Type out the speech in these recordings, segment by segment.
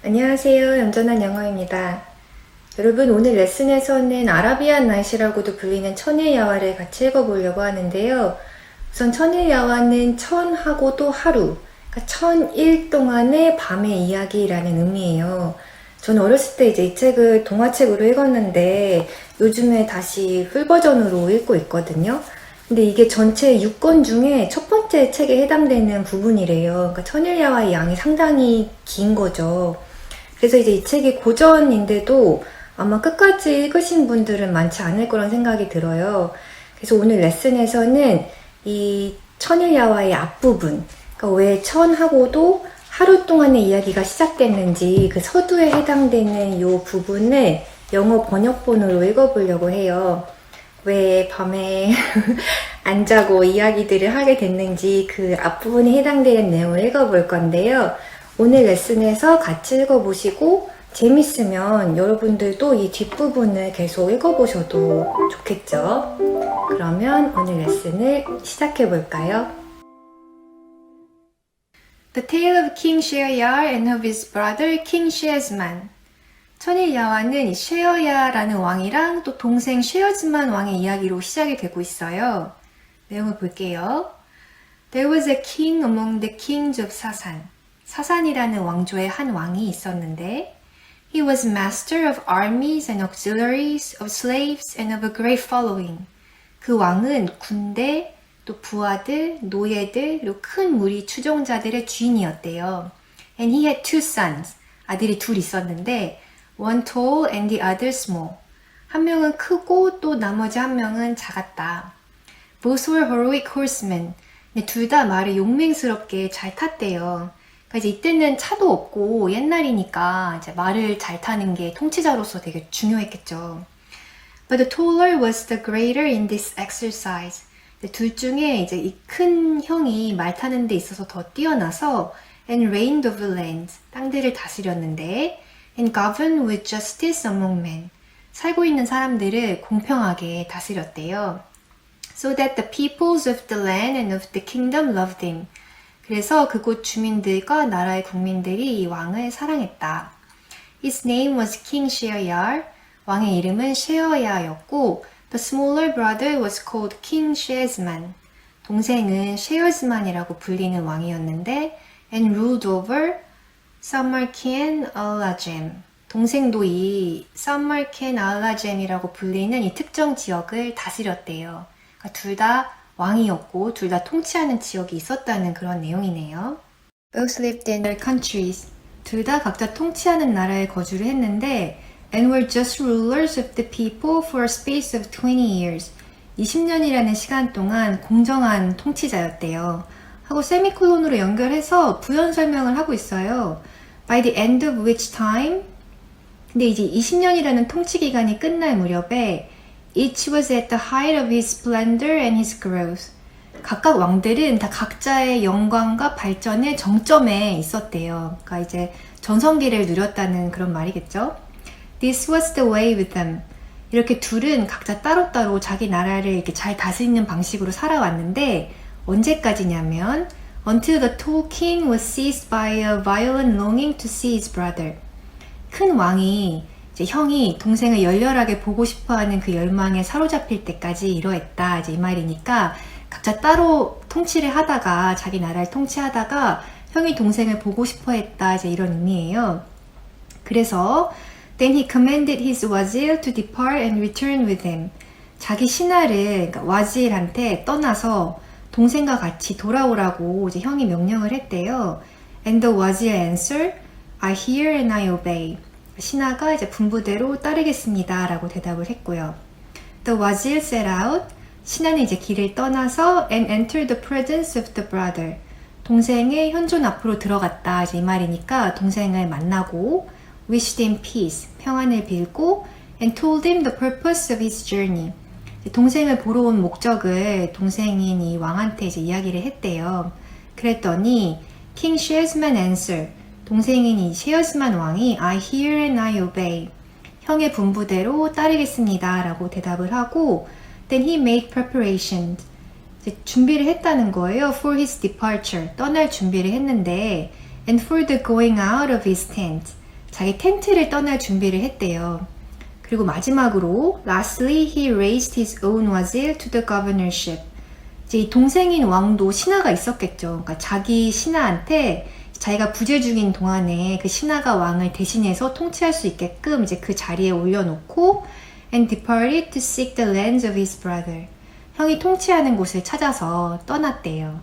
안녕하세요. 얌전한 영어입니다. 여러분, 오늘 레슨에서는 아라비안 나이시라고도 불리는 천일야화를 같이 읽어보려고 하는데요. 우선 천일야화는 천하고 또 하루, 그러니까 천일 동안의 밤의 이야기라는 의미예요. 저는 어렸을 때 이제 이 책을 동화책으로 읽었는데 요즘에 다시 풀버전으로 읽고 있거든요. 근데 이게 전체 6권 중에 첫 번째 책에 해당되는 부분이래요. 그러니까 천일야화의 양이 상당히 긴 거죠. 그래서 이제 이 책이 고전인데도 아마 끝까지 읽으신 분들은 많지 않을 거란 생각이 들어요. 그래서 오늘 레슨에서는 이 천일야화의 앞부분, 그러니까 왜 천하고도 하루 동안의 이야기가 시작됐는지 그 서두에 해당되는 이 부분을 영어 번역본으로 읽어보려고 해요. 왜 밤에 안 자고 이야기들을 하게 됐는지 그 앞부분에 해당되는 내용을 읽어볼 건데요. 오늘 레슨에서 같이 읽어보시고 재밌으면 여러분들도 이 뒷부분을 계속 읽어보셔도 좋겠죠? 그러면 오늘 레슨을 시작해 볼까요? The Tale of King Sheoyar and of his brother King Sheozman. 천일야화는 쉐어야라는 왕이랑 또 동생 쉐어즈만 왕의 이야기로 시작이 되고 있어요. 내용을 볼게요. There was a king among the kings of Sasan. 사산이라는 왕조의 한 왕이 있었는데 He was master of armies and auxiliaries, of slaves and of a great following. 그 왕은 군대, 또 부하들, 노예들, 그리고 큰 무리 추종자들의 주인이었대요. And he had two sons. 아들이 둘 있었는데 One tall and the other small. 한 명은 크고 또 나머지 한 명은 작았다. Both were heroic horsemen. 둘 다 말을 용맹스럽게 잘 탔대요. 그러니까 이제 이때는 차도 없고 옛날이니까 이제 말을 잘 타는 게 통치자로서 되게 중요했겠죠. But the taller was the greater in this exercise. 둘 중에 이제 이 큰 형이 말 타는 데 있어서 더 뛰어나서 and reigned over lands. 땅들을 다스렸는데 and governed with justice among men. 살고 있는 사람들을 공평하게 다스렸대요. So that the peoples of the land and of the kingdom loved him. 그래서 그곳 주민들과 나라의 국민들이 이 왕을 사랑했다. His name was King Sheoyar. 왕의 이름은 쉐어야였고 The smaller brother was called King Sheozman. 동생은 쉐어즈만이라고 불리는 왕이었는데 and ruled over Samarkand al-Ajam. 동생도 이 Samarkand al-Ajam이라고 불리는 이 특정 지역을 다스렸대요. 그러니까 둘 다 왕이었고 둘 다 통치하는 지역이 있었다는 그런 내용이네요. Both lived in their countries. 둘 다 각자 통치하는 나라에 거주를 했는데 and were just rulers of the people for a space of 20 years. 20년이라는 시간 동안 공정한 통치자였대요. 하고 세미콜론으로 연결해서 부연 설명을 하고 있어요. By the end of which time, 근데 이제 20년이라는 통치 기간이 끝날 무렵에 Each was at the height of his splendor and his growth. 각각 왕들은 다 각자의 영광과 발전의 정점에 있었대요. 그러니까 이제 전성기를 누렸다는 그런 말이겠죠. This was the way with them. 이렇게 둘은 각자 따로따로 자기 나라를 이렇게 잘 다스리는 방식으로 살아왔는데 언제까지냐면 Until the tall king was seized by a violent longing to see his brother. 큰 왕이 이제 형이 동생을 열렬하게 보고 싶어하는 그 열망에 사로잡힐 때까지 이러했다. 이제 이 말이니까 각자 따로 통치를 하다가 자기 나라를 통치하다가 형이 동생을 보고 싶어했다. 이제 이런 의미예요. 그래서 Then he commanded his wazir to depart and return with him. 자기 신하를 그러니까 와질한테 떠나서 동생과 같이 돌아오라고 이제 형이 명령을 했대요. And the wazir answered, I hear and I obey. 신하가 이제 분부대로 따르겠습니다 라고 대답을 했고요. The wazir set out. 신하는 이제 길을 떠나서 and entered the presence of the brother. 동생의 현존 앞으로 들어갔다. 이제 이 말이니까 동생을 만나고 wished him peace. 평안을 빌고 and told him the purpose of his journey. 동생을 보러 온 목적을 동생인 이 왕한테 이제 이야기를 했대요. 그랬더니 King Sheozman answered. 동생인 이 쉐어즈만 왕이 I hear and I obey. 형의 분부대로 따르겠습니다 라고 대답을 하고 Then he made preparations. 이제 준비를 했다는 거예요. For his departure. 떠날 준비를 했는데 And for the going out of his tent. 자기 텐트를 떠날 준비를 했대요. 그리고 마지막으로 lastly he raised his own wazir to the governorship. 이제 이 동생인 왕도 신하가 있었겠죠. 그러니까 자기 신하한테 자기가 부재 중인 동안에 그 신하가 왕을 대신해서 통치할 수 있게끔 이제 그 자리에 올려놓고 and departed to seek the lands of his brother. 형이 통치하는 곳을 찾아서 떠났대요.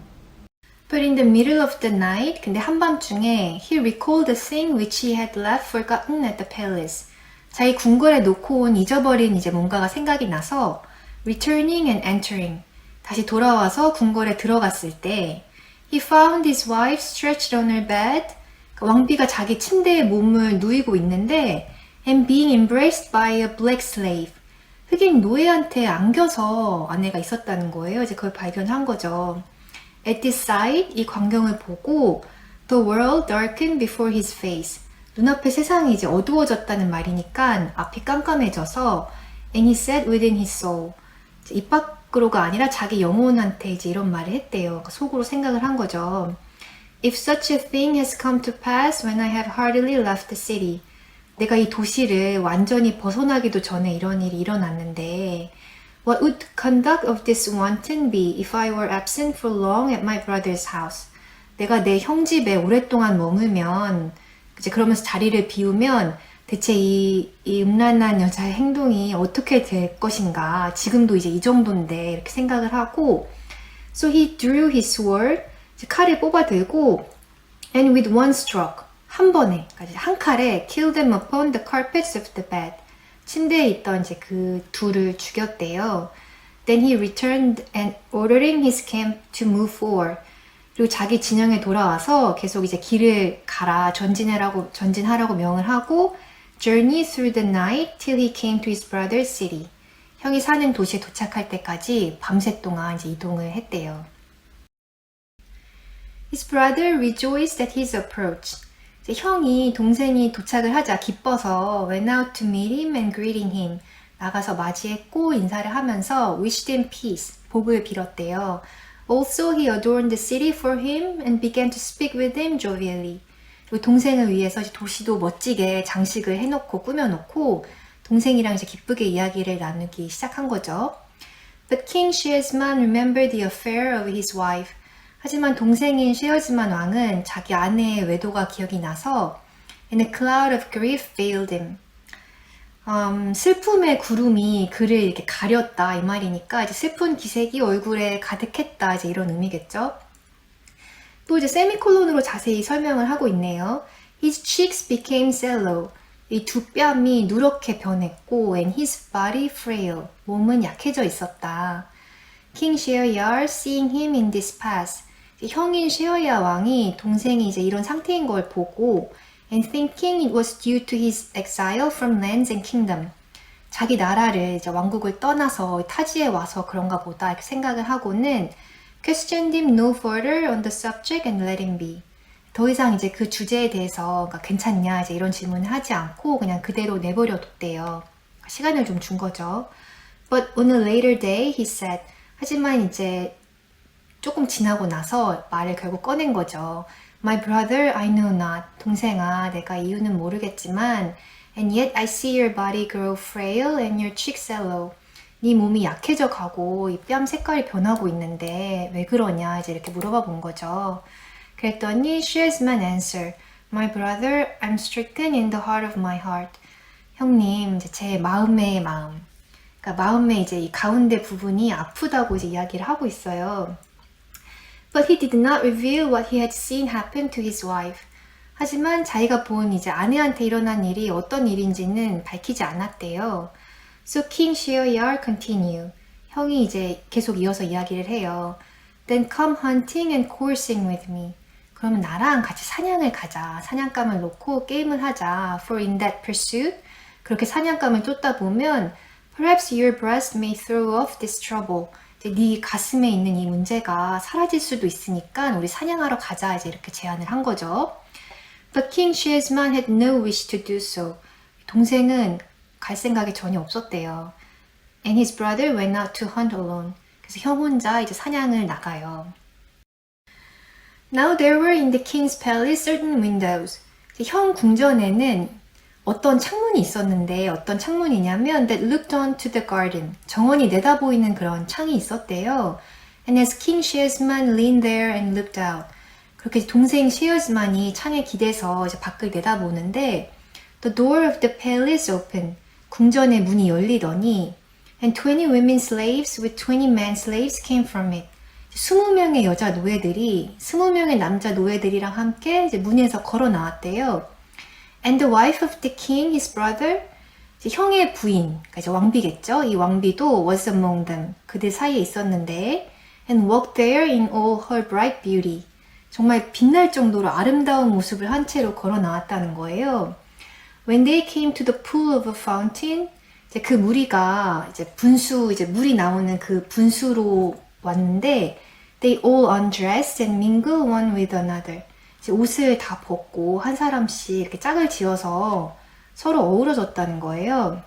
But in the middle of the night, 근데 한밤중에 he recalled the thing which he had left forgotten at the palace. 자기 궁궐에 놓고 온 잊어버린 이제 뭔가가 생각이 나서 returning and entering. 다시 돌아와서 궁궐에 들어갔을 때 he found his wife stretched on her bed. 왕비가 자기 침대에 몸을 누이고 있는데 and being embraced by a black slave. 흑인 노예한테 안겨서 아내가 있었다는 거예요. 이제 그걸 발견한 거죠. At this sight, 이 광경을 보고 the world darkened before his face. 눈앞에 세상이 이제 어두워졌다는 말이니까 앞이 깜깜해져서 and he said within his soul. 입 밖으로가 아니라 자기 영혼한테 이제 이런 말을 했대요. 속으로 생각을 한 거죠. If such a thing has come to pass when I have hardly left the city. 내가 이 도시를 완전히 벗어나기도 전에 이런 일이 일어났는데 What would the conduct of this wanton be if I were absent for long at my brother's house? 내가 내 형 집에 오랫동안 머물면 이제 그러면서 자리를 비우면 대체 이 음란한 여자의 행동이 어떻게 될 것인가? 지금도 이제 이 정도인데 이렇게 생각을 하고 So he drew his sword, 이제 칼을 뽑아 들고 and with one stroke, 한 번에, 한 칼에 kill them upon the carpets of the bed. 침대에 있던 이제 그 둘을 죽였대요. Then he returned and ordering his camp to move forward. 그리고 자기 진영에 돌아와서 계속 이제 길을 가라, 전진하라고 명을 하고 journey through the night till he came to his brother's city. 형이 사는 도시에 도착할 때까지 밤새 동안 이제 이동을 했대요. His brother rejoiced at his approach. 이제 형이 동생이 도착을 하자 기뻐서 went out to meet him and greeting him. 나가서 맞이했고 인사를 하면서 wished him peace. 복을 빌었대요. Also he adorned the city for him and began to speak with him jovially. 그리고 동생을 위해서 도시도 멋지게 장식을 해놓고 꾸며놓고 동생이랑 이제 기쁘게 이야기를 나누기 시작한 거죠. But King Shiazman remembered the affair of his wife. 하지만 동생인 쉐어즈만 왕은 자기 아내의 외도가 기억이 나서 And a cloud of grief veiled him. 슬픔의 구름이 그를 이렇게 가렸다 이 말이니까 이제 슬픈 기색이 얼굴에 가득했다 이제 이런 의미겠죠. 또 이제 세미콜론으로 자세히 설명을 하고 있네요. His cheeks became sallow. 이 두 뺨이 누렇게 변했고 and his body frail. 몸은 약해져 있었다. King Sheoyar, seeing him in this pass. 형인 쉐어야 왕이 동생이 이제 이런 상태인 걸 보고 and thinking it was due to his exile from lands and kingdom. 자기 나라를 이제 왕국을 떠나서 타지에 와서 그런가 보다 이렇게 생각을 하고는 questioned him no further on the subject and let him be. 더 이상 이제 그 주제에 대해서 괜찮냐 이제 이런 질문을 하지 않고 그냥 그대로 내버려 뒀대요. 시간을 좀 준 거죠. But on a later day he said. 하지만 이제 조금 지나고 나서 말을 결국 꺼낸 거죠. My brother, I know not. 동생아, 내가 이유는 모르겠지만 And yet I see your body grow frail and your cheeks sallow. 네 몸이 약해져 가고 이 뺨 색깔이 변하고 있는데 왜 그러냐 이제 이렇게 물어봐 본 거죠. 그랬더니 Shiazman answered, My brother, I'm stricken in the heart of my heart. 형님, 이제 제 마음의 마음. 그러니까 마음의 이제 이 가운데 부분이 아프다고 이제 이야기를 하고 있어요. But he did not reveal what he had seen happen to his wife. 하지만 자기가 본 이제 아내한테 일어난 일이 어떤 일인지는 밝히지 않았대요. So King Sheoyar continued. 형이 이제 계속 이어서 이야기를 해요. Then come hunting and coursing with me. 그러면 나랑 같이 사냥을 가자. 사냥감을 놓고 게임을 하자. For in that pursuit, 그렇게 사냥감을 쫓다 보면 Perhaps your breast may throw off this trouble. 이제 네 가슴에 있는 이 문제가 사라질 수도 있으니까 우리 사냥하러 가자. 이제 이렇게 제안을 한 거죠. But King Shiazman had no wish to do so. 동생은 갈 생각이 전혀 없었대요. And his brother went out to hunt alone. 그래서 형 혼자 이제 사냥을 나가요. Now there were in the king's palace certain windows. 형 궁전에는 어떤 창문이 있었는데 어떤 창문이냐면 that looked onto the garden. 정원이 내다보이는 그런 창이 있었대요. And as King Shearsman leaned there and looked out. 그렇게 동생 셰어즈만이 창에 기대서 이제 밖을 내다보는데 the door of the palace opened. 궁전의 문이 열리더니 and 20 women slaves with 20 men slaves came from it. 20명의 여자 노예들이 20명의 남자 노예들이랑 함께 이제 문에서 걸어 나왔대요. And the wife of the king, his brother, 이제 형의 부인, 그러니까 이제 왕비겠죠. 이 왕비도 was among them. 그들 사이에 있었는데 and walked there in all her bright beauty. 정말 빛날 정도로 아름다운 모습을 한 채로 걸어 나왔다는 거예요. When they came to the pool of a fountain, 이제 그 무리가 이제 이제 물이 나오는 그 분수로 왔는데, they all undressed and mingled one with another. 이제 옷을 다 벗고 한 사람씩 이렇게 짝을 지어서 서로 어우러졌다는 거예요.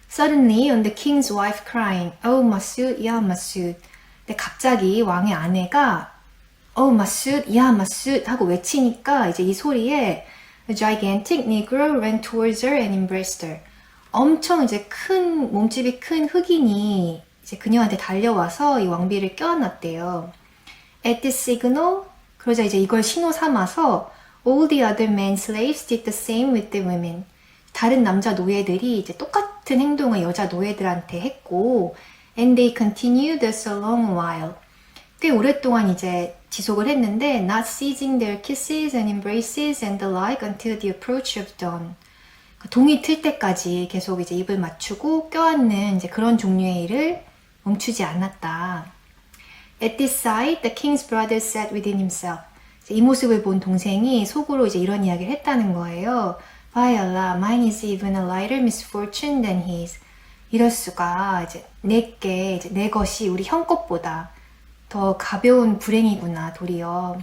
Suddenly, on the king's wife crying, "Oh, Masood, yeah, Masood." 근데 갑자기 왕의 아내가 "Oh, Masood, yeah, Masood." 하고 외치니까 이제 이 소리에 a gigantic negro ran towards her and embraced her. 엄청 이제 몸집이 큰 흑인이 이제 그녀한테 달려와서 이 왕비를 껴안았대요. At this signal, 그러자 이제 이걸 신호 삼아서 all the other men slaves did the same with the women. 다른 남자 노예들이 이제 똑같은 행동을 여자 노예들한테 했고 and they continued this a long while. 꽤 오랫동안 이제 지속을 했는데 not ceasing their kisses and embraces and the like until the approach of dawn. 동이 틀 때까지 계속 이제 입을 맞추고 껴안는 이제 그런 종류의 일을 멈추지 않았다. At this sight, the king's brother said within himself. 이 모습을 본 동생이 속으로 이제 이런 이야기를 했다는 거예요. By Allah, mine is even a lighter misfortune than his. 이럴 수가 이제 내 것이 우리 형 것보다 더 가벼운 불행이구나 도리어.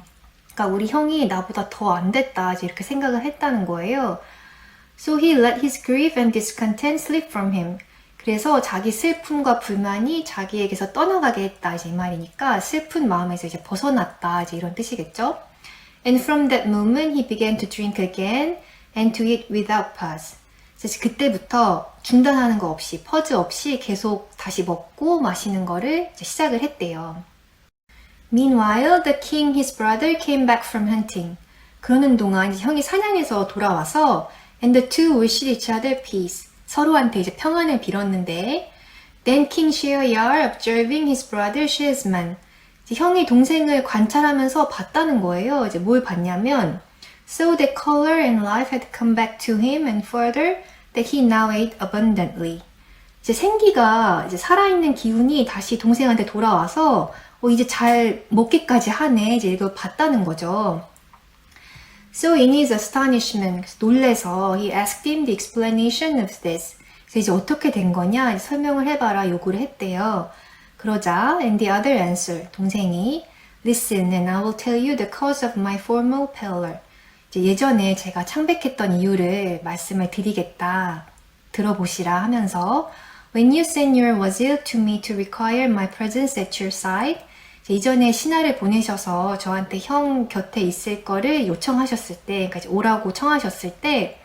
그러니까 우리 형이 나보다 더 안 됐다 이제 이렇게 생각을 했다는 거예요. So he let his grief and discontent slip from him. 그래서 자기 슬픔과 불만이 자기에게서 떠나가게 했다 이제 이 말이니까 슬픈 마음에서 이제 벗어났다 이제 이런 뜻이겠죠. And from that moment he began to drink again and to eat without pause. 그래서 그때부터 중단하는 거 없이 퍼즈 없이 계속 다시 먹고 마시는 거를 이제 시작을 했대요. Meanwhile, the king, his brother, came back from hunting. 그러는 동안 이제 형이 사냥해서 돌아와서 and the two wished each other peace. 서로한테 이제 평안을 빌었는데 then King Sheoyar observing his brother Sheasman. 형이 동생을 관찰하면서 봤다는 거예요. 이제 뭘 봤냐면 so the color and life had come back to him and further that he now ate abundantly. 이제 생기가 이제 살아있는 기운이 다시 동생한테 돌아와서 이제 잘 먹기까지 하네. 이제 이걸 봤다는 거죠. So in his astonishment, 놀래서 he asked him the explanation of this. 그래서 이제 어떻게 된 거냐 설명을 해봐라 요구를 했대요. 그러자 and the other answer, 동생이 listen and I will tell you the cause of my former pallor. 이제 예전에 제가 창백했던 이유를 말씀을 드리겠다. 들어보시라 하면서 when you sent your wazir to me to require my presence at your side, 이전에 신하를 보내셔서 저한테 형 곁에 있을 거를 요청하셨을 때, 그러니까 오라고 청하셨을 때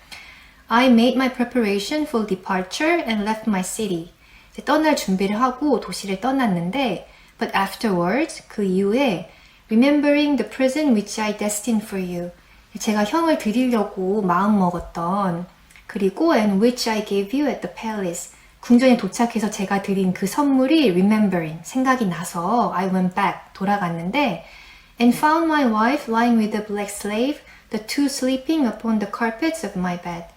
I made my preparation for departure and left my city. 이제 떠날 준비를 하고 도시를 떠났는데 but afterwards, 그 이후에 remembering the present which I destined for you. 제가 형을 드리려고 마음먹었던 그리고 and which I gave you at the palace. 궁전에 도착해서 제가 드린 그 선물이 remembering, 생각이 나서 I went back, 돌아갔는데 and found my wife lying with the black slave, the two sleeping upon the carpets of my bed.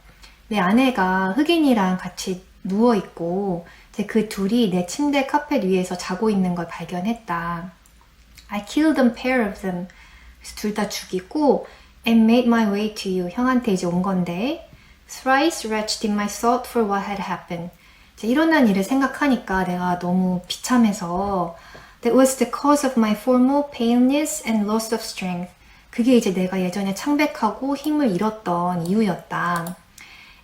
내 아내가 흑인이랑 같이 누워있고 그 둘이 내 침대 카펫 위에서 자고 있는 걸 발견했다. I killed a pair of them. 그래서 둘 다 죽이고 and made my way to you. 형한테 이제 온 건데 thrice wretched in my thought for what had happened. 일어난 일을 생각하니까 내가 너무 비참해서 That was the cause of my former paleness and loss of strength. 그게 이제 내가 예전에 창백하고 힘을 잃었던 이유였다.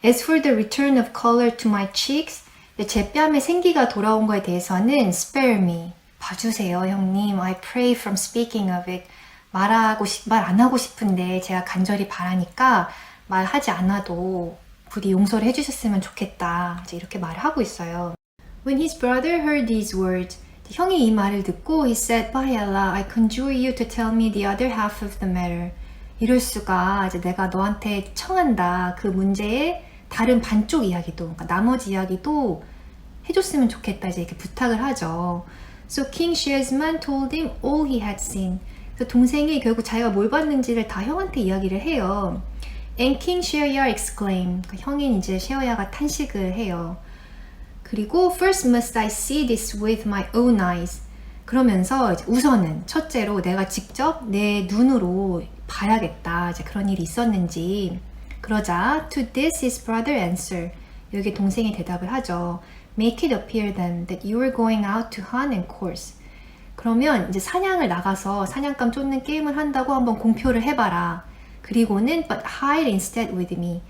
As for the return of color to my cheeks, 제 뺨에 생기가 돌아온 거에 대해서는 spare me. 봐주세요, 형님. I pray from speaking of it. 말 안 하고 싶은데 제가 간절히 바라니까 말하지 않아도 부디 용서를 해주셨으면 좋겠다. 이제 이렇게 말을 하고 있어요. When his brother heard these words, 형이 이 말을 듣고 he said, By Allah, I conjure you to tell me the other half of the matter. 이럴 수가, 이제 내가 너한테 청한다. 그 문제의 다른 반쪽 이야기도, 그러니까 나머지 이야기도 해줬으면 좋겠다. 이제 이렇게 부탁을 하죠. So King Shearsman told him all he had seen. 그래서 동생이 결국 자기가 뭘 봤는지를 다 형한테 이야기를 해요. And King Sheoyar exclaimed. 그 형인 이제 셰어야가 탄식을 해요. 그리고 First must I see this with my own eyes. 그러면서 이제 우선은 첫째로 내가 직접 내 눈으로 봐야겠다. 이제 그런 일이 있었는지. 그러자 To this his brother answered. 여기 동생이 대답을 하죠. Make it appear then that you are going out to hunt and course. 그러면 이제 사냥을 나가서 사냥감 쫓는 게임을 한다고 한번 공표를 해봐라. 그리고는 but hide instead with me.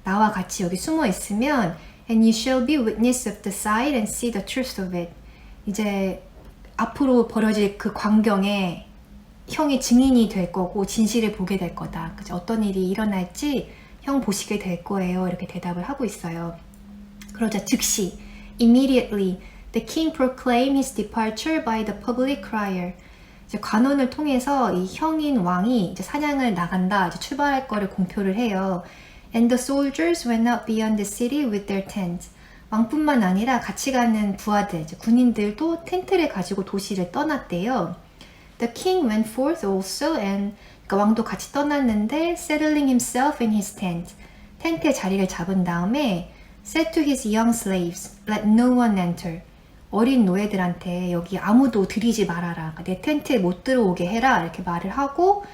나와 같이 여기 숨어 있으면 and you shall be witness of the sight and see the truth of it. 이제 앞으로 벌어질 그 광경에 형이 증인이 될 거고 진실을 보게 될 거다. 그죠? 어떤 일이 일어날지 형 보시게 될 거예요. 이렇게 대답을 하고 있어요. 그러자 즉시 immediately the king proclaimed his departure by the public crier. 이제 관원을 통해서 이 형인 왕이 이제 사냥을 나간다, 이제 출발할 거를 공표를 해요. And the soldiers went out beyond the city with their tents. 왕뿐만 아니라 같이 가는 부하들, 이제 군인들도 텐트를 가지고 도시를 떠났대요. The king went forth also and 그러니까 왕도 같이 떠났는데 settling himself in his tent. 텐트에 자리를 잡은 다음에 said to his young slaves, let no one enter. 어린 노예들한테 여기 아무도 들이지 말아라. 내 텐트에 못 들어오게 해라. 이렇게 말을 하고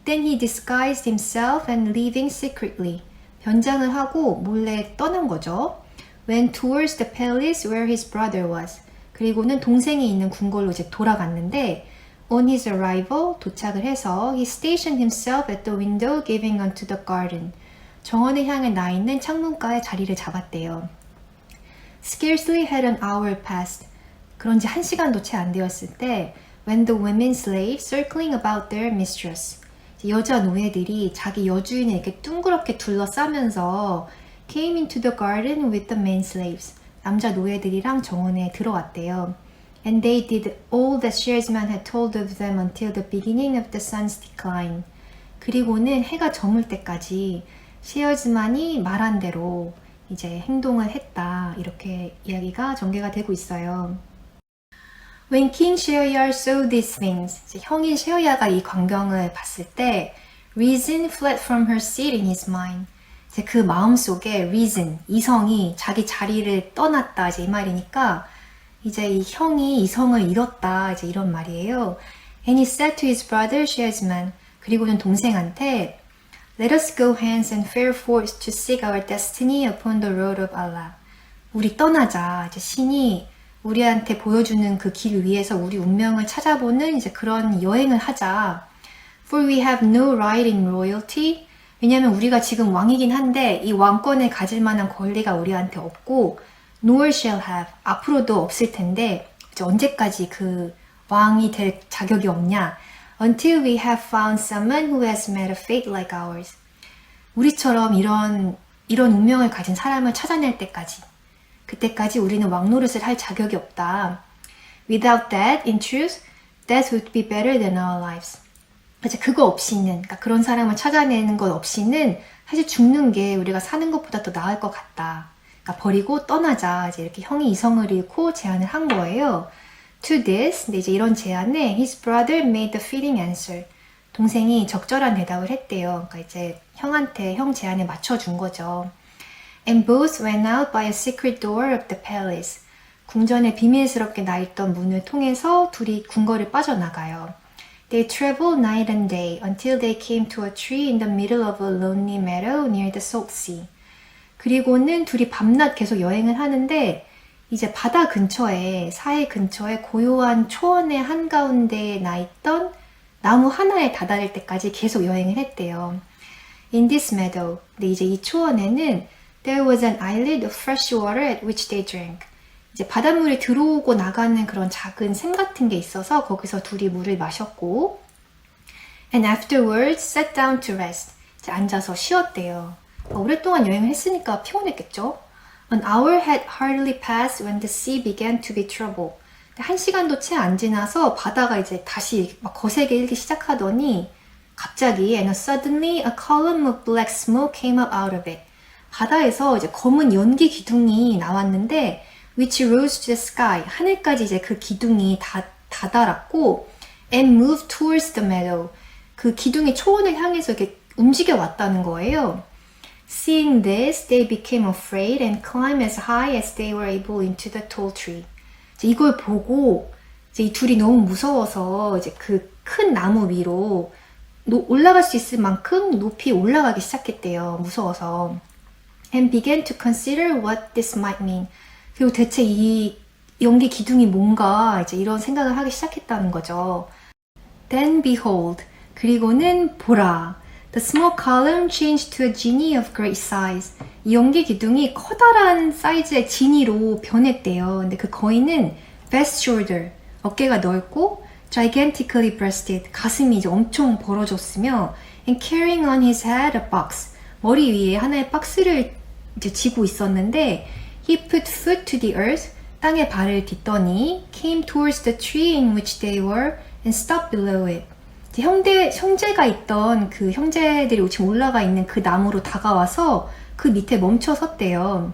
Then he disguised himself and leaving secretly. 변장을 하고 몰래 떠난 거죠. Went towards the palace where his brother was. 그리고는 동생이 있는 궁궐로 이제 돌아갔는데 On his arrival, 도착을 해서 he stationed himself at the window giving onto the garden. 정원을 향해 나 있는 창문가에 자리를 잡았대요. Scarcely had an hour passed. 그런 지 1시간도 채 안 되었을 때 when the women slaves circling about their mistress. 여자 노예들이 자기 여주인을 이렇게 둥그렇게 둘러싸면서 came into the garden with the men slaves. 남자 노예들이랑 정원에 들어왔대요. And they did all that Shearsman had told of them until the beginning of the sun's decline. 그리고는 해가 저물 때까지 셰어즈만이 말한 대로 이제 행동을 했다. 이렇게 이야기가 전개가 되고 있어요. When King Sheoyar saw these things, 형인 셰어야가 이 광경을 봤을 때 reason fled from her seat in his mind. 이제 그 마음속에 reason, 이성이 자기 자리를 떠났다. 이제 이 말이니까 이제 이 형이 이성을 잃었다. 이제 이런 말이에요. And he said to his brother Shearsman, 그리고는 동생한테 Let us go hence and fare forth to seek our destiny upon the road of Allah. 우리 떠나자. 이제 신이 우리한테 보여주는 그 길 위에서 우리 운명을 찾아보는 이제 그런 여행을 하자. For we have no right in royalty. 왜냐면 우리가 지금 왕이긴 한데 이 왕권을 가질 만한 권리가 우리한테 없고 nor shall have. 앞으로도 없을 텐데 이제 언제까지 그 왕이 될 자격이 없냐. Until we have found someone who has met a fate like ours. 우리처럼 이런 운명을 가진 사람을 찾아낼 때까지. 그때까지 우리는 왕노릇을 할 자격이 없다. Without that, in truth, that would be better than our lives. 이제 그거 없이는, 그러니까 그런 사람을 찾아내는 것 없이는 사실 죽는 게 우리가 사는 것보다 더 나을 것 같다. 그러니까 버리고 떠나자. 이제 이렇게 형이 이성을 잃고 제안을 한 거예요. To this, 근데 이제 이런 제안에 his brother made the fitting answer. 동생이 적절한 대답을 했대요. 그러니까 이제 형한테 형 제안에 맞춰준 거죠. And both went out by a secret door of the palace. 궁전에 비밀스럽게 나있던 문을 통해서 둘이 궁궐을 빠져나가요. They traveled night and day until they came to a tree in the middle of a lonely meadow near the salt sea. 그리고는 둘이 밤낮 계속 여행을 하는데 이제 바다 근처에, 사해 근처에 고요한 초원의 한가운데에 나있던 나무 하나에 다다를 때까지 계속 여행을 했대요. In this meadow, 근데 이제 이 초원에는 There was an islet of fresh water at which they drank. 이제 바닷물이 들어오고 나가는 그런 작은 샘 같은 게 있어서 거기서 둘이 물을 마셨고 And afterwards sat down to rest. 이제 앉아서 쉬었대요. 오랫동안 여행을 했으니까 피곤했겠죠. An hour had hardly passed when the sea began to be troubled. 한 시간도 채 안 지나서 바다가 이제 다시 막 거세게 일기 시작하더니 갑자기 and suddenly a column of black smoke came up out of it. 바다에서 이제 검은 연기 기둥이 나왔는데 which rose to the sky. 하늘까지 이제 그 기둥이 다다랐고 and moved towards the meadow. 그 기둥이 초원을 향해서 이렇게 움직여 왔다는 거예요. Seeing this, they became afraid and climbed as high as they were able into the tall tree. 이걸 보고 이제 이 둘이 너무 무서워서 이제 그 큰 나무 위로 올라갈 수 있을 만큼 높이 올라가기 시작했대요. 무서워서. And began to consider what this might mean. 그리고 대체 이 연기 기둥이 뭔가 이제 이런 생각을 하기 시작했다는 거죠. Then behold, 그리고는 보라. The smoke column changed to a genie of great size. 이 연기 기둥이 커다란 사이즈의 지니로 변했대요. 근데 그 거인은 vast shoulder, 어깨가 넓고 gigantically breasted, 가슴이 이제 엄청 벌어졌으며 and carrying on his head a box, 머리 위에 하나의 박스를 이제 쥐고 있었는데 he put foot to the earth, 땅에 발을 딛더니 came towards the tree in which they were and stopped below it. 형제가 있던 그 형제들이 지금 올라가 있는 그 나무로 다가와서 그 밑에 멈춰 섰대요.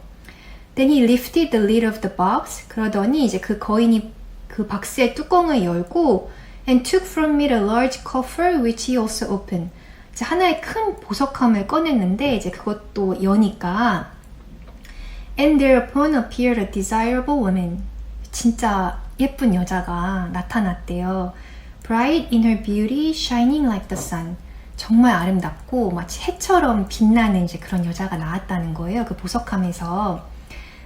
Then he lifted the lid of the box. 그러더니 이제 그 거인이 그 박스의 뚜껑을 열고 and took from it a large coffer which he also opened. 이제 하나의 큰 보석함을 꺼냈는데 이제 그것도 여니까 and thereupon appeared a desirable woman. 진짜 예쁜 여자가 나타났대요. Bright in her beauty, shining like the sun. 정말 아름답고 마치 해처럼 빛나는 이제 그런 여자가 나왔다는 거예요. 그 보석함에서.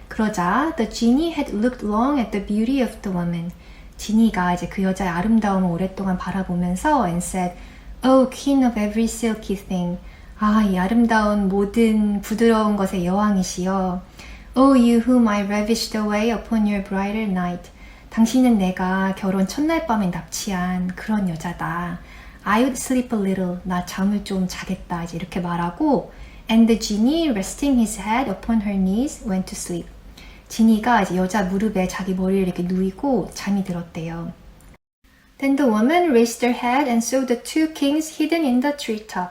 그러자 the genie had looked long at the beauty of the woman. 지니가 이제 그 여자의 아름다움을 오랫동안 바라보면서 and said, "O queen of every silky thing." 아, 이 아름다운 모든 부드러운 것의 여왕이시여. "O you whom I ravished away upon your bridal night." 당신은 내가 결혼 첫날 밤에 납치한 그런 여자다. I would sleep a little. 나 잠을 좀 자겠다. 이제 이렇게 말하고 and the genie resting his head upon her knees went to sleep. 지니가 이제 여자 무릎에 자기 머리를 이렇게 누이고 잠이 들었대요. Then the woman raised her head and saw the two kings hidden in the treetop.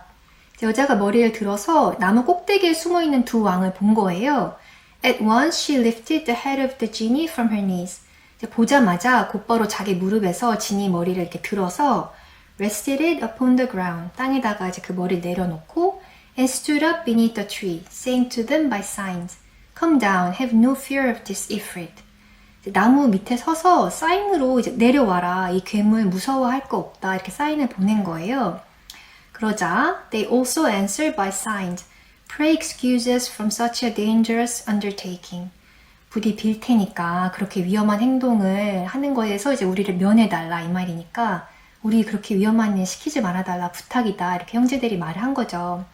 여자가 머리를 들어서 나무 꼭대기에 숨어 있는 두 왕을 본 거예요. At once she lifted the head of the genie from her knees. 보자마자 곧바로 자기 무릎에서 지니 머리를 이렇게 들어서 rested it upon the ground. 땅에다가 이제 그 머리를 내려놓고 and stood up beneath the tree, saying to them by signs, "Come down, have no fear of this ifrit." 나무 밑에 서서 사인으로 이제 내려와라. 이 괴물 무서워할 거 없다. 이렇게 사인을 보낸 거예요. 그러자 they also answered by signs, "Pray excuse us from such a dangerous undertaking." 부디 빌 테니까 그렇게 위험한 행동을 하는 거에서 이제 우리를 면해달라 이 말이니까 우리 그렇게 위험한 일 시키지 말아달라 부탁이다 이렇게 형제들이 말을 한 거죠.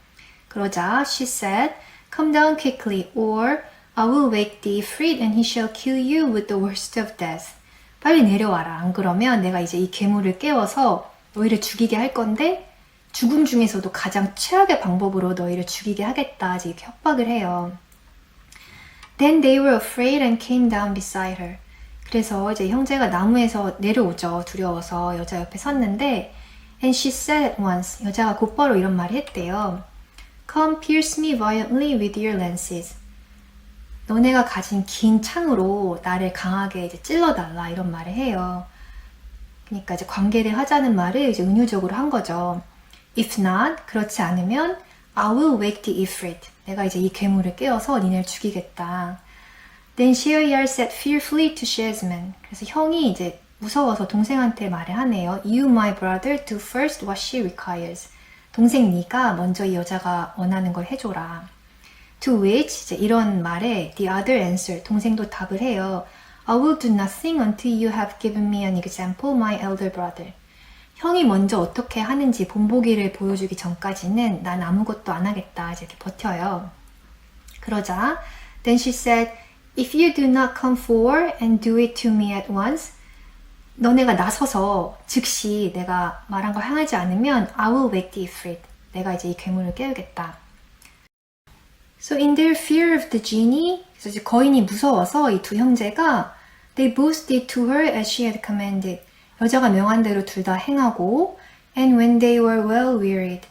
그러자 she said, "Come down quickly or I will wake the ifrit and he shall kill you with the worst of death." 빨리 내려와라. 안 그러면 내가 이제 이 괴물을 깨워서 너희를 죽이게 할 건데 죽음 중에서도 가장 최악의 방법으로 너희를 죽이게 하겠다. 이렇게 협박을 해요. Then they were afraid and came down beside her. 그래서 이제 형제가 나무에서 내려오죠. 두려워서 여자 옆에 섰는데 and she said at once. 여자가 곧바로 이런 말을 했대요. "Come pierce me violently with your lances." 너네가 가진 긴 창으로 나를 강하게 이제 찔러달라 이런 말을 해요. 그러니까 이제 관계를 하자는 말을 이제 은유적으로 한 거죠. If not, 그렇지 않으면 I will wake the ifrit. 내가 이제 이 괴물을 깨워서 니네를 죽이겠다. Then Sheoyar said fearfully to Shesman. 그래서 형이 이제 무서워서 동생한테 말을 하네요. You, my brother, do first what she requires. 동생 네가 먼저 이 여자가 원하는 걸 해줘라. To which 이제 이런 말에 the other answered. 동생도 답을 해요. I will do nothing until you have given me an example, my elder brother. 형이 먼저 어떻게 하는지 본보기를 보여주기 전까지는 난 아무것도 안 하겠다. 이렇게 버텨요. 그러자 then she said, "If you do not come forward and do it to me at once," 너네가 나서서 즉시 내가 말한 걸 향하지 않으면 I will wake the ifrit. 내가 이제 이 괴물을 깨우겠다. So in their fear of the genie, 그래서 이제 거인이 무서워서 이 두 형제가 they both did to her as she had commanded. 여자가 명한 대로 둘 다 행하고 and when they were well wearied.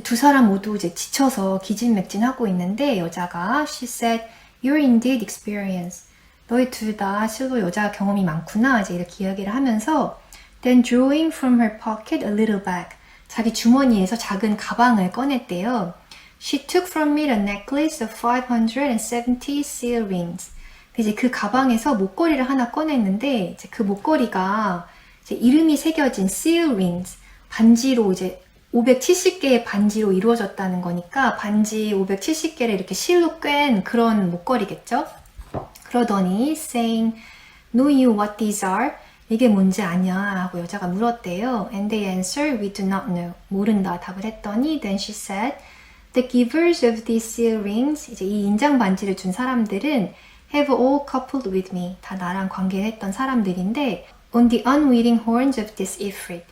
두 사람 모두 이제 지쳐서 기진맥진하고 있는데 여자가 she said, you're indeed experienced. 너희 둘 다 실로 여자 경험이 많구나. 이제 이렇게 이야기를 하면서 then drawing from her pocket a little bag. 자기 주머니에서 작은 가방을 꺼냈대요. She took from it a necklace of 570 seal rings. 이제 그 가방에서 목걸이를 하나 꺼냈는데 이제 그 목걸이가 이제 이름이 새겨진 seal rings, 반지로 이제 570개의 반지로 이루어졌다는 거니까 반지 570개를 이렇게 실로 꿰는 그런 목걸이겠죠? 그러더니 saying, know you what these are? 이게 뭔지 아냐? 하고 여자가 물었대요. And they answered, we do not know. 모른다 답을 했더니 then she said, the givers of these seal rings, 이제 이 인장 반지를 준 사람들은 have all coupled with me. 다 나랑 관계를 했던 사람들인데 on the unwitting horns of this ifrit.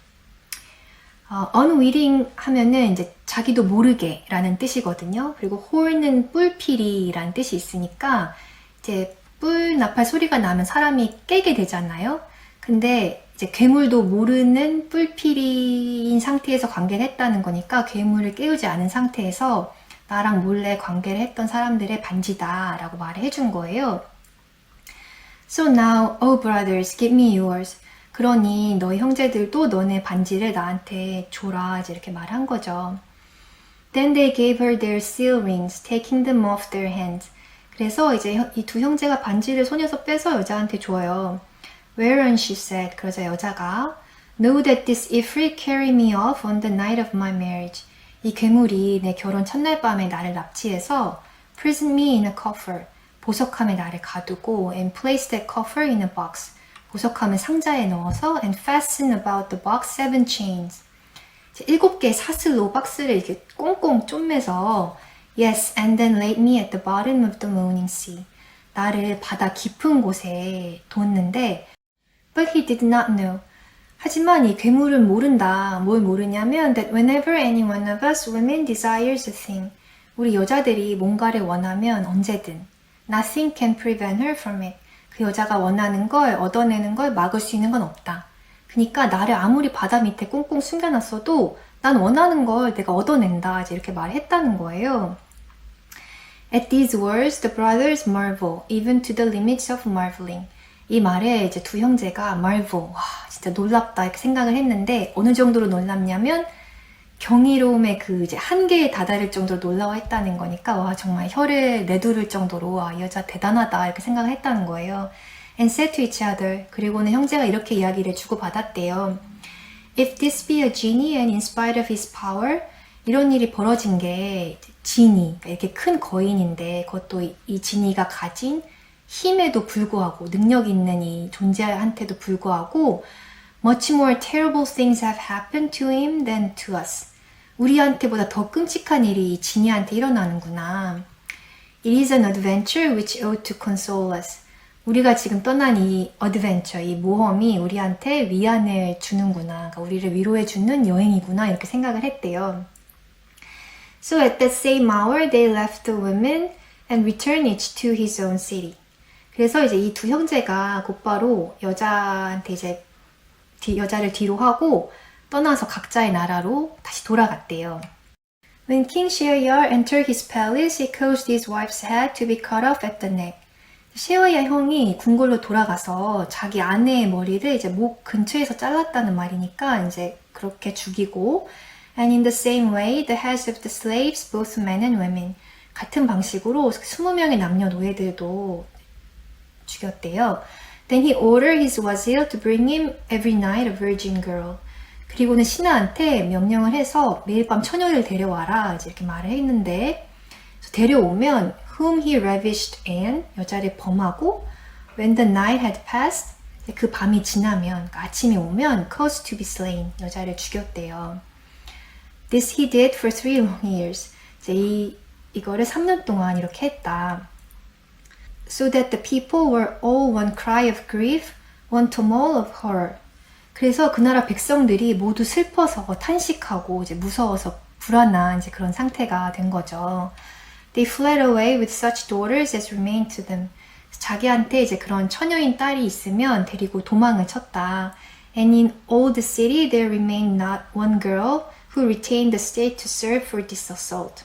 unwitting 하면은 이제 자기도 모르게 라는 뜻이거든요. 그리고 horn은 뿔피리라는 뜻이 있으니까 이제 뿔 나팔 소리가 나면 사람이 깨게 되잖아요. 근데 이제 괴물도 모르는 뿔피리인 상태에서 관계를 했다는 거니까 괴물을 깨우지 않은 상태에서 나랑 몰래 관계를 했던 사람들의 반지다 라고 말을 해준 거예요. So now, oh brothers, give me yours. 그러니 너희 형제들도 너네 반지를 나한테 줘라 이제 이렇게 말한 거죠. Then they gave her their seal rings, taking them off their hands. 그래서 이제 이 두 형제가 반지를 손에서 빼서 여자한테 줘요. Whereon she said, 그러자 여자가 Know that this ifrit carried me off on the night of my marriage. 이 괴물이 내 결혼 첫날 밤에 나를 납치해서 prison me in a coffer. 보석함에 나를 가두고 and place that coffer in a box. 보석함을 상자에 넣어서 and fasten about the box 7 chains. 7개의 사슬로 박스를 이렇게 꽁꽁 쪼매서 Yes, and then laid me at the bottom of the moaning sea. 나를 바다 깊은 곳에 뒀는데 But he did not know. 하지만 이 괴물은 모른다. 뭘 모르냐면 that whenever any one of us women desires a thing. 우리 여자들이 뭔가를 원하면 언제든 Nothing can prevent her from it. 그 여자가 원하는 걸 얻어내는 걸 막을 수 있는 건 없다. 그러니까 나를 아무리 바다 밑에 꽁꽁 숨겨놨어도 난 원하는 걸 내가 얻어낸다. 이제 이렇게 말했다는 거예요. At these words, the brothers marvel, even to the limits of marveling. 이 말에 이제 두 형제가 marvel, 와 진짜 놀랍다 이렇게 생각을 했는데 어느 정도로 놀랍냐면 경이로움의 그 이제 한계에 다다를 정도로 놀라워했다는 거니까 와 정말 혀를 내두를 정도로 와 이 여자 대단하다 이렇게 생각을 했다는 거예요. And said to each other. 그리고는 형제가 이렇게 이야기를 주고받았대요. If this be a genie and in spite of his power, 이런 일이 벌어진 게 지니, 이렇게 큰 거인인데 그것도 이 지니가 가진 힘에도 불구하고 능력 있는 이 존재한테도 불구하고 Much more terrible things have happened to him than to us. 우리한테보다 더 끔찍한 일이 이 지니한테 일어나는구나. It is an adventure which ought to console us. 우리가 지금 떠난 이 어드벤처, 이 모험이 우리한테 위안을 주는구나. 그러니까 우리를 위로해주는 여행이구나. 이렇게 생각을 했대요. So at that same hour, they left the women and returned each to his own city. 그래서 이제 이 두 형제가 곧바로 여자한테 이제 여자를 뒤로 하고 떠나서 각자의 나라로 다시 돌아갔대요. When King Sheoyar entered his palace, he caused his wife's head to be cut off at the neck. 셰어야 형이 궁궐로 돌아가서 자기 아내의 머리를 이제 목 근처에서 잘랐다는 말이니까 이제 그렇게 죽이고 And in the same way, the heads of the slaves, both men and women. 같은 방식으로 20명의 남녀노예들도 죽였대요. Then he ordered his wazir to bring him every night a virgin girl. 그리고는 신하한테 명령을 해서 매일 밤 처녀를 데려와라 이제 이렇게 말을 했는데 데려오면 whom he ravished and 여자를 범하고 when the night had passed 그 밤이 지나면 그러니까 아침이 오면 caused to be slain 여자를 죽였대요. This he did for 3 long years. 이제 이거를 3년 동안 이렇게 했다. So that the people were all one cry of grief, one tumult of horror. 그래서 그 나라 백성들이 모두 슬퍼서 탄식하고 이제 무서워서 불안한 이제 그런 상태가 된 거죠. They fled away with such daughters as remained to them. 자기한테 이제 그런 처녀인 딸이 있으면 데리고 도망을 쳤다. And in all the city there remained not one girl who retained the state to serve for this assault.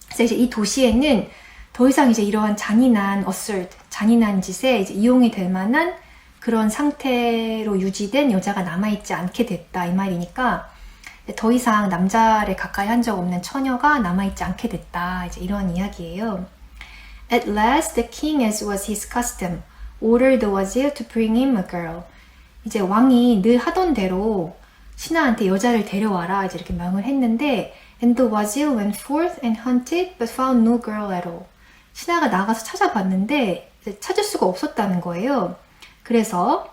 그래서 이제 이 도시에는 더 이상 이제 이러한 잔인한 assault, 잔인한 짓에 이제 이용이 될 만한 그런 상태로 유지된 여자가 남아있지 않게 됐다 이 말이니까 더 이상 남자를 가까이 한 적 없는 처녀가 남아있지 않게 됐다 이제 이러한 이야기예요. At last the king, as was his custom, ordered the wazir to bring him a girl. 이제 왕이 늘 하던 대로 신하한테 여자를 데려와라 이제 이렇게 명을 했는데 And the wazir went forth and hunted but found no girl at all. 신하가 나가서 찾아봤는데 찾을 수가 없었다는 거예요. 그래서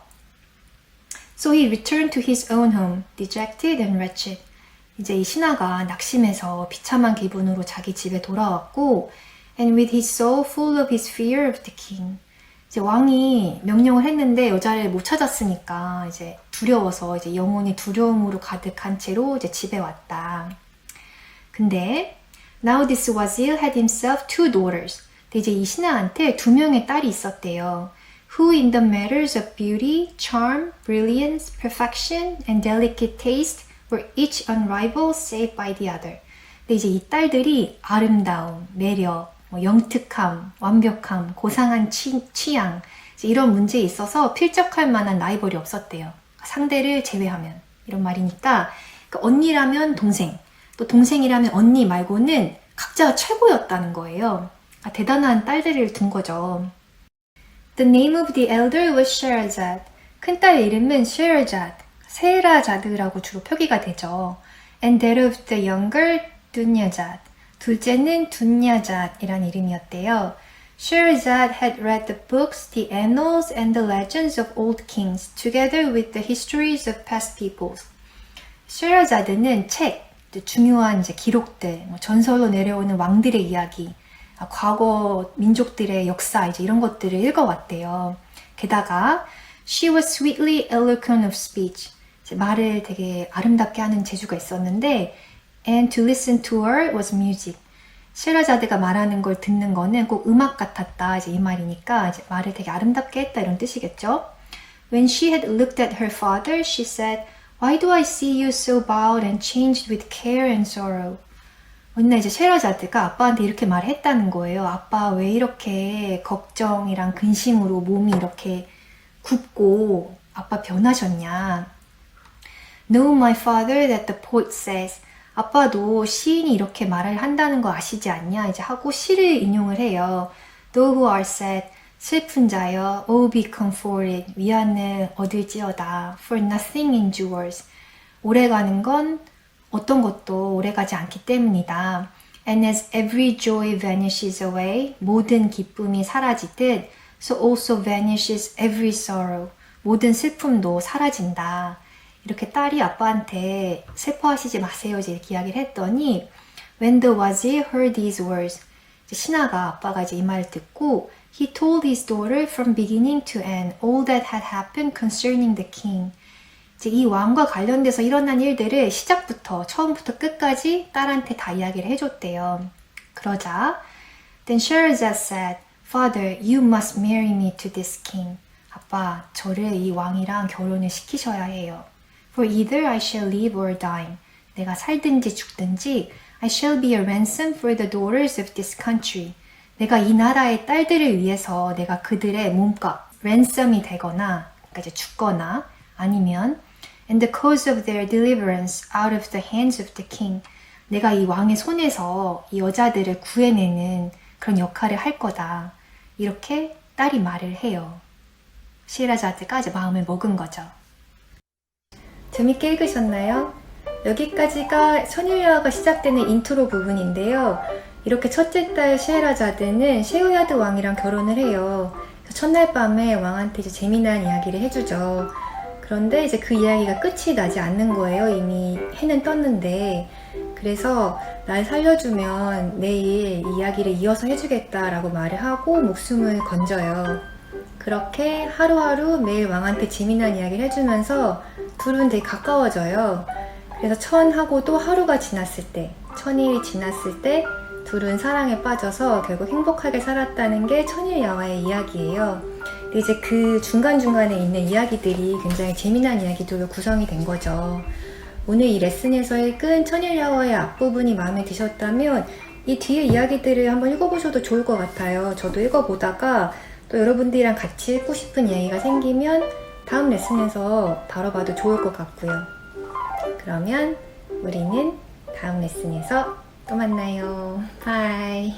So he returned to his own home, dejected and wretched. 이제 이 신하가 낙심해서 비참한 기분으로 자기 집에 돌아왔고 And with his soul full of his fear of the king. 이제 왕이 명령을 했는데 여자를 못 찾았으니까 이제 두려워서 이제 영혼이 두려움으로 가득한 채로 이제 집에 왔다. 근데 Now this wazir had himself 2 daughters. 근데 이제 이 신하한테 2명의 딸이 있었대요. Who in the matters of beauty, charm, brilliance, perfection, and delicate taste were each unrivaled save by the other. 근데 이제 이 딸들이 아름다움, 매력, 영특함, 완벽함, 고상한 취향 이런 문제에 있어서 필적할 만한 라이벌이 없었대요. 상대를 제외하면 이런 말이니까 그러니까 언니라면 동생, 또 동생이라면 언니 말고는 각자가 최고였다는 거예요. 대단한 딸들을 둔 거죠. The name of the elder was Sherazad. 큰딸 이름은 Sherazad, 세라자드라고 주로 표기가 되죠. And that of the younger, Dunyazad. 둘째는 둔야잣이란 이름이었대요. Sherazad had read the books, the annals, and the legends of old kings, together with the histories of past peoples. Sheraza드는 책, 중요한 이제 기록들, 전설로 내려오는 왕들의 이야기, 과거 민족들의 역사 이제 이런 것들을 읽어왔대요. 게다가 she was sweetly eloquent of speech. 이제 말을 되게 아름답게 하는 재주가 있었는데 And to listen to her was music. 셰라자드가 말하는 걸 듣는 거는 꼭 음악 같았다. 이제 이 말이니까 이제 말을 되게 아름답게 했다 이런 뜻이겠죠. When she had looked at her father, she said, Why do I see you so bowed and changed with care and sorrow? 어느 날 이제 셰라자드가 아빠한테 이렇게 말했다는 거예요. 아빠 왜 이렇게 걱정이랑 근심으로 몸이 이렇게 굽고 아빠 변하셨냐? Know my father that the poet says 아빠도 시인이 이렇게 말을 한다는 거 아시지 않냐? 이제 하고 시를 인용을 해요. Thou who are sad, 슬픈 자여, oh be comforted, 위안을 얻을지어다. For nothing endures. 오래가는 건 어떤 것도 오래가지 않기 때문이다. And as every joy vanishes away, 모든 기쁨이 사라지듯, so also vanishes every sorrow. 모든 슬픔도 사라진다. 이렇게 딸이 아빠한테 슬퍼하시지 마세요 이렇게 이야기를 했더니 When the wazir heard these words 이제 신하가 아빠가 이제 이 말을 듣고 He told his daughter from beginning to end all that had happened concerning the king 이제 이 왕과 관련돼서 일어난 일들을 시작부터 처음부터 끝까지 딸한테 다 이야기를 해줬대요. 그러자 Then Sherazad said Father, you must marry me to this king 아빠, 저를 이 왕이랑 결혼을 시키셔야 해요. For either I shall live or die. 내가 살든지 죽든지 I shall be a ransom for the daughters of this country. 내가 이 나라의 딸들을 위해서 내가 그들의 몸값, ransom이 되거나, 그러니까 이제 죽거나, 아니면 and the cause of their deliverance out of the hands of the king. 내가 이 왕의 손에서 이 여자들을 구해내는 그런 역할을 할 거다. 이렇게 딸이 말을 해요. 시라자드가 이제 마음을 먹은 거죠. 재밌게 읽으셨나요? 여기까지가 선율야가 시작되는 인트로 부분인데요. 이렇게 첫째 딸 셰헤라자드는 셰호야드 왕이랑 결혼을 해요. 첫날 밤에 왕한테 이제 재미난 이야기를 해주죠. 그런데 이제 그 이야기가 끝이 나지 않는 거예요. 이미 해는 떴는데. 그래서 날 살려주면 내일 이 이야기를 이어서 해주겠다라고 말을 하고 목숨을 건져요. 그렇게 하루하루 매일 왕한테 재미난 이야기를 해주면서 둘은 되게 가까워져요. 그래서 천하고 또 하루가 지났을 때, 천일이 지났을 때 둘은 사랑에 빠져서 결국 행복하게 살았다는 게 천일야화의 이야기예요. 근데 이제 그 중간중간에 있는 이야기들이 굉장히 재미난 이야기들로 구성이 된 거죠. 오늘 이 레슨에서 읽은 천일야화의 앞부분이 마음에 드셨다면 이 뒤에 이야기들을 한번 읽어보셔도 좋을 것 같아요. 저도 읽어보다가 또 여러분들이랑 같이 읽고 싶은 이야기가 생기면 다음 레슨에서 다뤄봐도 좋을 것 같고요. 그러면 우리는 다음 레슨에서 또 만나요. 바이.